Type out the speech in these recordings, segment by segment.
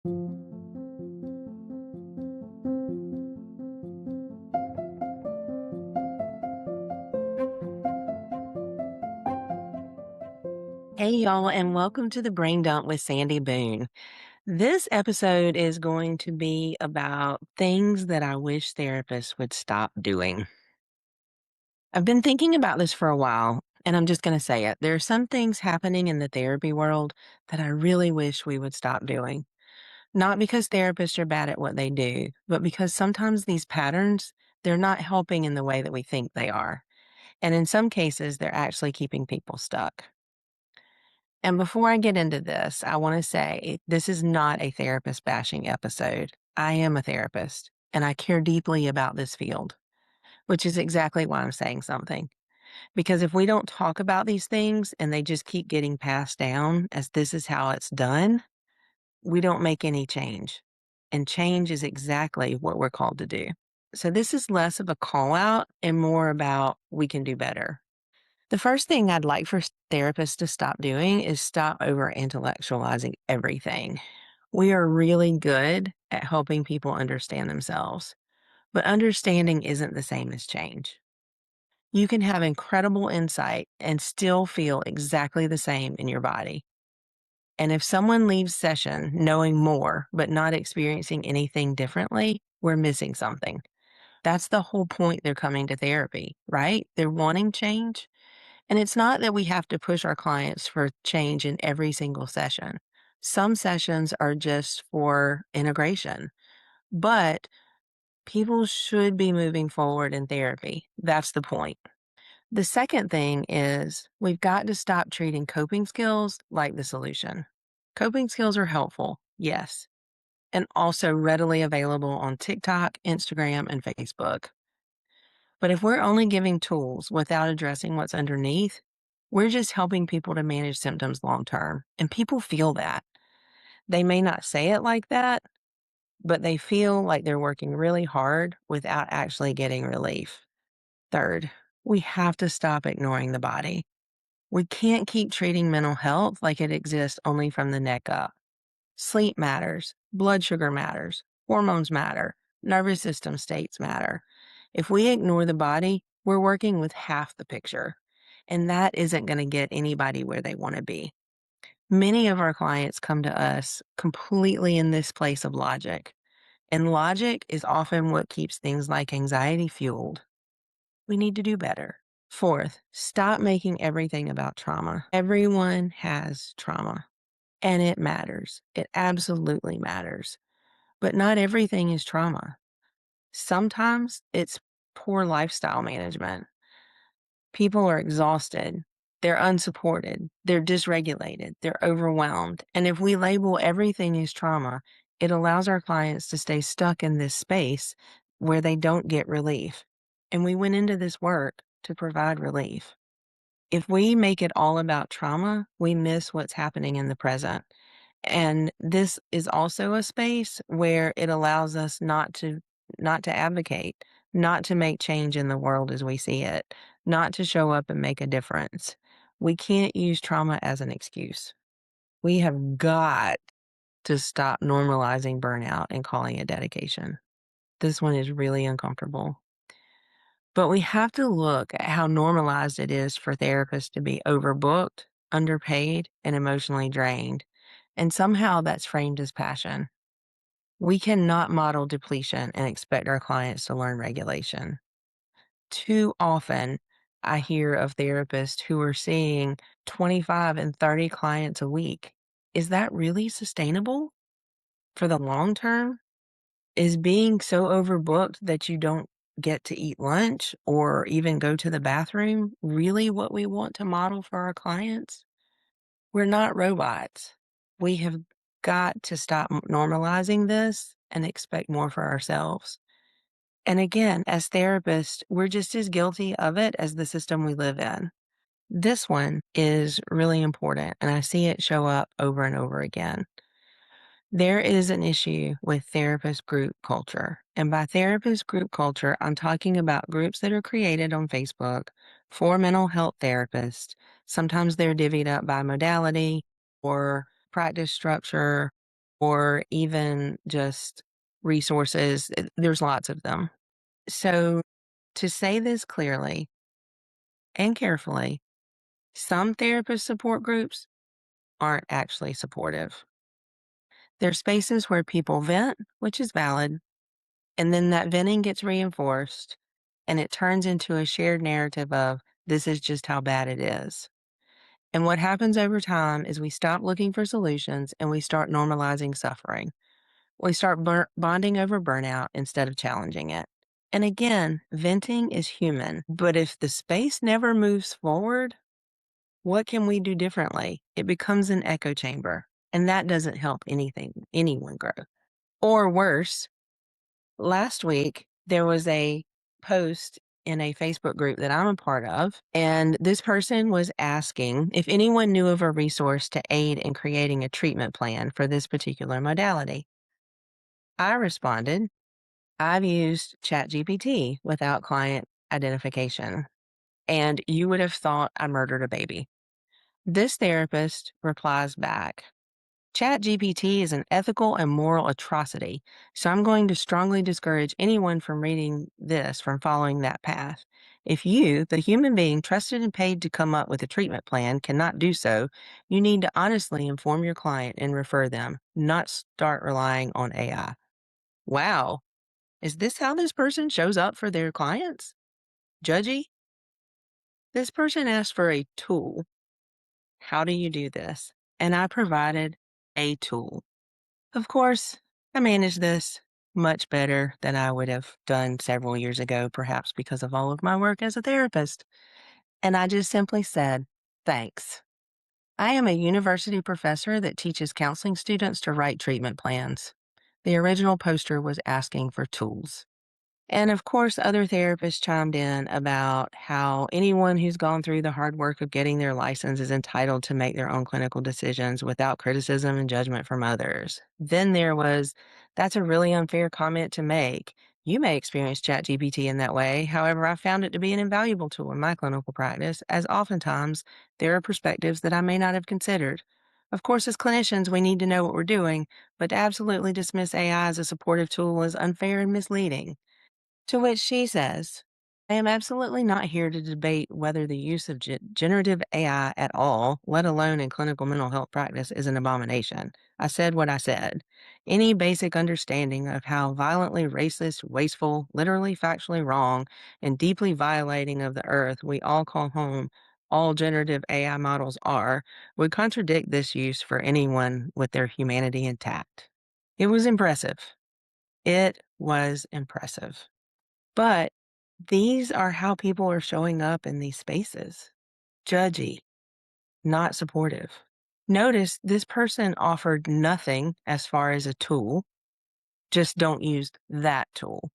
Hey, y'all, and welcome to the Brain Dump with Sandy Boone. This episode is going to be about things that I wish therapists would stop doing. I've been thinking about this for a while, and I'm just going to say it. There are some things happening in the therapy world that I really wish we would stop doing. Not because therapists are bad at what they do, but because sometimes these patterns, they're not helping in the way that we think they are. And in some cases, they're actually keeping people stuck. And before I get into this, I want to say this is not a therapist bashing episode. I am a therapist and I care deeply about this field, which is exactly why I'm saying something. Because if we don't talk about these things and they just keep getting passed down as this is how it's done, we don't make any change. And change is exactly what we're called to do. So this is less of a call out and more about we can do better. The first thing I'd like for therapists to stop doing is stop over intellectualizing everything. We are really good at helping people understand themselves, but understanding isn't the same as change. You can have incredible insight and still feel exactly the same in your body. And if someone leaves session knowing more, but not experiencing anything differently, we're missing something. That's the whole point they're coming to therapy, right? They're wanting change. And it's not that we have to push our clients for change in every single session. Some sessions are just for integration, but people should be moving forward in therapy. That's the point. The second thing is we've got to stop treating coping skills like the solution. Coping skills are helpful, yes, and also readily available on TikTok, Instagram, and Facebook. But if we're only giving tools without addressing what's underneath, we're just helping people to manage symptoms long term. And people feel that. They may not say it like that, but they feel like they're working really hard without actually getting relief. Third, we have to stop ignoring the body. We can't keep treating mental health like it exists only from the neck up. Sleep matters, blood sugar matters, hormones matter, nervous system states matter. If we ignore the body, we're working with half the picture, and that isn't going to get anybody where they want to be. Many of our clients come to us completely in this place of logic, and logic is often what keeps things like anxiety fueled. We need to do better. Fourth, stop making everything about trauma. Everyone has trauma. And it matters. It absolutely matters. But not everything is trauma. Sometimes it's poor lifestyle management. People are exhausted. They're unsupported. They're dysregulated. They're overwhelmed. And if we label everything as trauma, it allows our clients to stay stuck in this space where they don't get relief. And we went into this work to provide relief. If we make it all about trauma, we miss what's happening in the present. And this is also a space where it allows us not to advocate, not to make change in the world as we see it, not to show up and make a difference. We can't use trauma as an excuse. We have got to stop normalizing burnout and calling it dedication. This one is really uncomfortable. But we have to look at how normalized it is for therapists to be overbooked, underpaid, and emotionally drained. And somehow that's framed as passion. We cannot model depletion and expect our clients to learn regulation. Too often, I hear of therapists who are seeing 25 and 30 clients a week. Is that really sustainable for the long term? Is being so overbooked that you don't get to eat lunch or even go to the bathroom really what we want to model for our clients? We're not robots. We have got to stop normalizing this and expect more for ourselves. And again, as therapists, we're just as guilty of it as the system we live in. This one is really important, and I see it show up over and over again. There is an issue with therapist group culture. And by therapist group culture, I'm talking about groups that are created on Facebook for mental health therapists. Sometimes they're divvied up by modality or practice structure or even just resources. There's lots of them. So, to say this clearly and carefully, some therapist support groups aren't actually supportive. They're spaces where people vent, which is valid, and then that venting gets reinforced and it turns into a shared narrative of this is just how bad it is. And what happens over time is we stop looking for solutions and we start normalizing suffering. We start bonding over burnout instead of challenging it. And again, venting is human, but if the space never moves forward, what can we do differently? It becomes an echo chamber, and that doesn't help anyone grow. Or worse, last week there was a post in a Facebook group that I'm a part of, and this person was asking if anyone knew of a resource to aid in creating a treatment plan for this particular modality. I responded, I've used ChatGPT without client identification, and you would have thought I murdered a baby. This therapist replies back, ChatGPT is an ethical and moral atrocity, so I'm going to strongly discourage anyone from reading this from following that path. If you, the human being trusted and paid to come up with a treatment plan, cannot do so, you need to honestly inform your client and refer them, not start relying on AI. Wow, is this how this person shows up for their clients? Judgy? This person asked for a tool. How do you do this? And I provided a tool. Of course, I managed this much better than I would have done several years ago, perhaps because of all of my work as a therapist. And I just simply said, thanks. I am a university professor that teaches counseling students to write treatment plans. The original poster was asking for tools. And of course, other therapists chimed in about how anyone who's gone through the hard work of getting their license is entitled to make their own clinical decisions without criticism and judgment from others. Then there was, that's a really unfair comment to make. You may experience ChatGPT in that way. However, I found it to be an invaluable tool in my clinical practice, as oftentimes there are perspectives that I may not have considered. Of course, as clinicians, we need to know what we're doing, but to absolutely dismiss AI as a supportive tool is unfair and misleading. To which she says, I am absolutely not here to debate whether the use of generative AI at all, let alone in clinical mental health practice, is an abomination. I said what I said. Any basic understanding of how violently racist, wasteful, literally factually wrong, and deeply violating of the earth we all call home all generative AI models are would contradict this use for anyone with their humanity intact. It was impressive. It was impressive. But these are how people are showing up in these spaces. Judgy, not supportive. Notice this person offered nothing as far as a tool, just don't use that tool.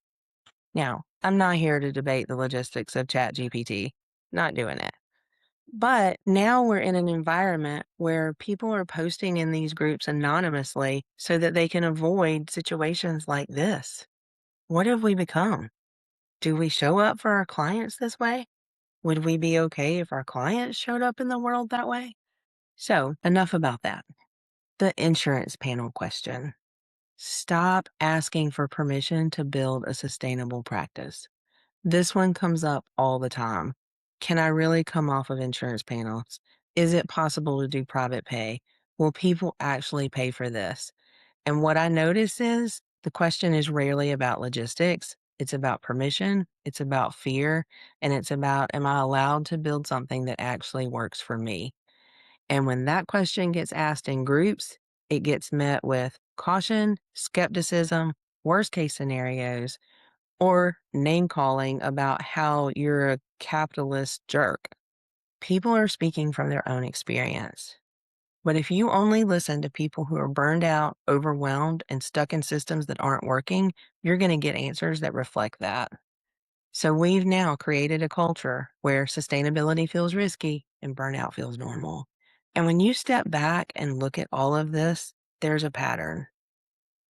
Now, I'm not here to debate the logistics of ChatGPT, not doing it. But now we're in an environment where people are posting in these groups anonymously so that they can avoid situations like this. What have we become? Do we show up for our clients this way? Would we be okay if our clients showed up in the world that way? So, enough about that. The insurance panel question. Stop asking for permission to build a sustainable practice. This one comes up all the time. Can I really come off of insurance panels? Is it possible to do private pay? Will people actually pay for this? And what I notice is the question is rarely about logistics. It's about permission, it's about fear, and it's about, am I allowed to build something that actually works for me? And when that question gets asked in groups, it gets met with caution, skepticism, worst case scenarios, or name calling about how you're a capitalist jerk. People are speaking from their own experience. But if you only listen to people who are burned out, overwhelmed, and stuck in systems that aren't working, you're going to get answers that reflect that. So we've now created a culture where sustainability feels risky and burnout feels normal. And when you step back and look at all of this, there's a pattern.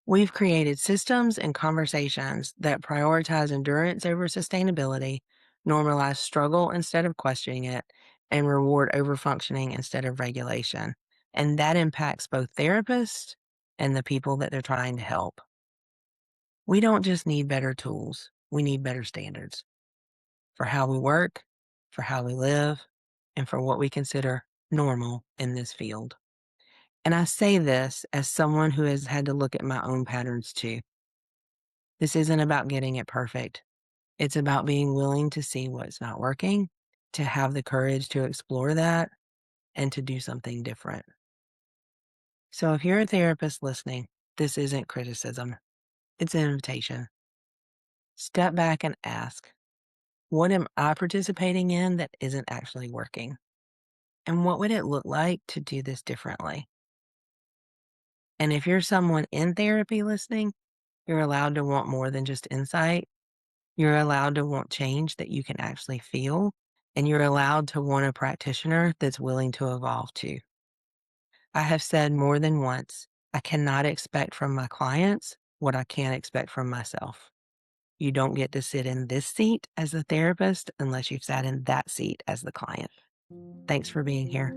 We've created systems and conversations that prioritize endurance over sustainability, normalize struggle instead of questioning it, and reward overfunctioning instead of regulation. And that impacts both therapists and the people that they're trying to help. We don't just need better tools, we need better standards for how we work, for how we live, and for what we consider normal in this field. And I say this as someone who has had to look at my own patterns too. This isn't about getting it perfect. It's about being willing to see what's not working, to have the courage to explore that, and to do something different. So if you're a therapist listening, this isn't criticism, it's an invitation. Step back and ask, what am I participating in that isn't actually working? And what would it look like to do this differently? And if you're someone in therapy listening, you're allowed to want more than just insight. You're allowed to want change that you can actually feel. And you're allowed to want a practitioner that's willing to evolve too. I have said more than once, I cannot expect from my clients what I can't expect from myself. You don't get to sit in this seat as the therapist unless you've sat in that seat as the client. Thanks for being here.